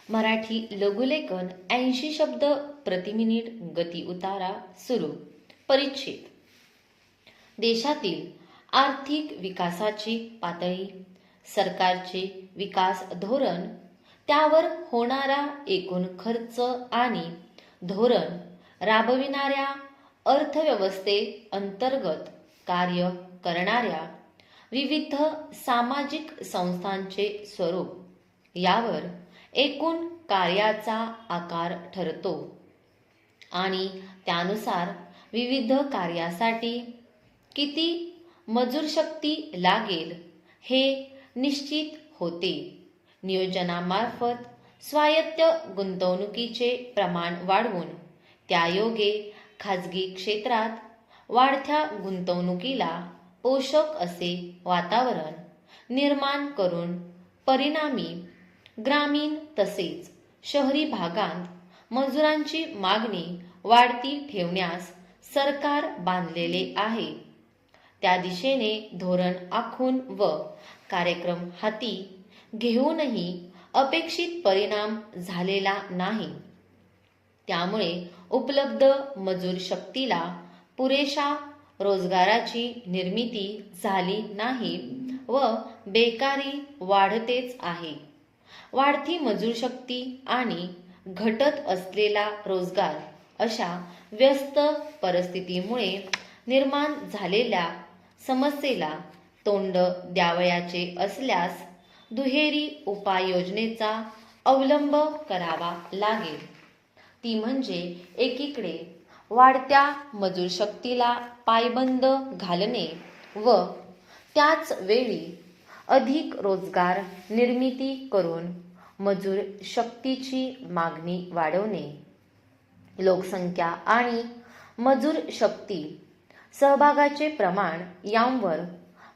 मराठी लघुलेखन 80 शब्द प्रति मिनिट गती उतारा सुरू. परिच्छेद. देशातील आर्थिक विकासाची पातळी, सरकारचे विकास धोरण, त्यावर होणारा एकूण खर्च आणि धोरण, राबविणाऱ्या अर्थव्यवस्थे अंतर्गत कार्य करणाऱ्या विविध सामाजिक संस्थांचे स्वरूप यावर एकूण कार्याचा आकार ठरतो आणि त्यानुसार विविध कार्यासाठी किती मजूरशक्ती लागेल हे निश्चित होते. नियोजनामार्फत स्वायत्त गुंतवणुकीचे प्रमाण वाढवून त्यायोगे खाजगी क्षेत्रात वाढत्या गुंतवणुकीला पोषक असे वातावरण निर्माण करून परिणामी ग्रामीण तसेच शहरी भागांत मजुरांची मागणी वाढती ठेवण्यास सरकार बांधलेले आहे. त्या दिशेने धोरण आखून व कार्यक्रम हाती घेऊनही अपेक्षित परिणाम झालेला नाही. त्यामुळे उपलब्ध मजूर शक्तीला पुरेशा रोजगाराची निर्मिती झाली नाही व बेकारी वाढतेच आहे. वाढती मजूर शक्ती आणि घटत असलेला रोजगार अशा व्यस्त परिस्थितीमुळे निर्माण झालेल्या समस्येला तोंड द्यावयाचे असल्यास दुहेरी उपाययोजनेचा अवलंब करावा लागेल. ती म्हणजे एकीकडे वाढत्या मजूर शक्तीला पायबंद घालणे व त्याच वेळी अधिक रोजगार निर्मिती करून मजूर शक्तीची मागणी वाढवणे. लोकसंख्या आणि मजूर शक्ती सहभागाचे प्रमाण यांवर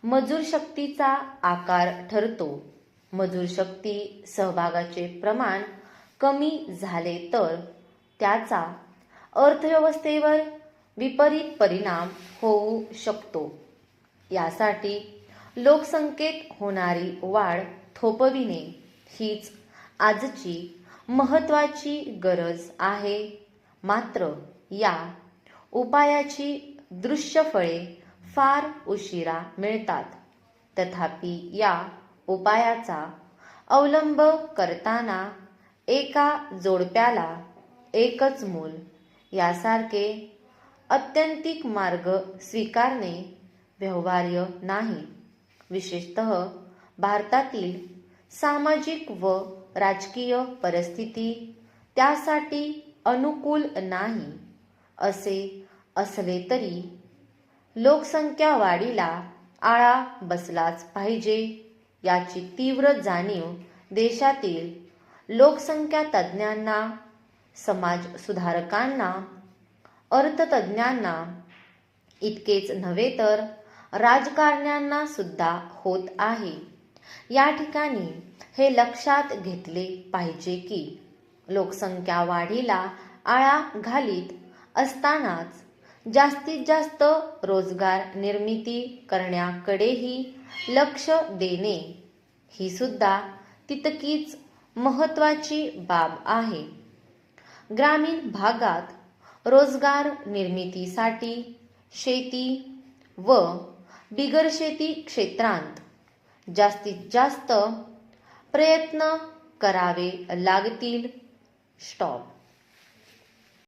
मजूर शक्तीचा आकार ठरतो. मजूर शक्ती सहभागाचे प्रमाण कमी झाले तर त्याचा अर्थव्यवस्थेवर विपरीत परिणाम होऊ शकतो. यासाठी लोकसंख्येत होणारी वाढ थोपविणे हीच आजची महत्त्वाची गरज आहे. मात्र या उपायाची दृश्य फळे फार उशिरा मिळतात. तथापि या उपायाचा अवलंब करताना एका जोडप्याला एकच मूल यासारखे आत्यंतिक मार्ग स्वीकारणे व्यवहार्य नाही. विशेषतः भारतातील सामाजिक व राजकीय परिस्थिती त्यासाठी अनुकूल नाही. असे असले तरी लोकसंख्या वाढीला आळा बसलाच पाहिजे याची तीव्र जाणीव देशातील लोकसंख्या तज्ज्ञांना, समाज सुधारकांना, अर्थतज्ज्ञांना इतकेच नव्हे तर राजकारण्यांना सुद्धा होत आहे. या ठिकाणी हे लक्षात घेतले पाहिजे की लोकसंख्या वाढीला आळा घालीत असतानाच जास्तीत जास्त रोजगार निर्मिती करण्याकडेही लक्ष देणे ही सुद्धा तितकीच महत्त्वाची बाब आहे. ग्रामीण भागात रोजगार निर्मितीसाठी शेती व बिगरशेती क्षेत्रांत जास्तीत जास्त प्रयत्न करावे लागतील. स्टॉप.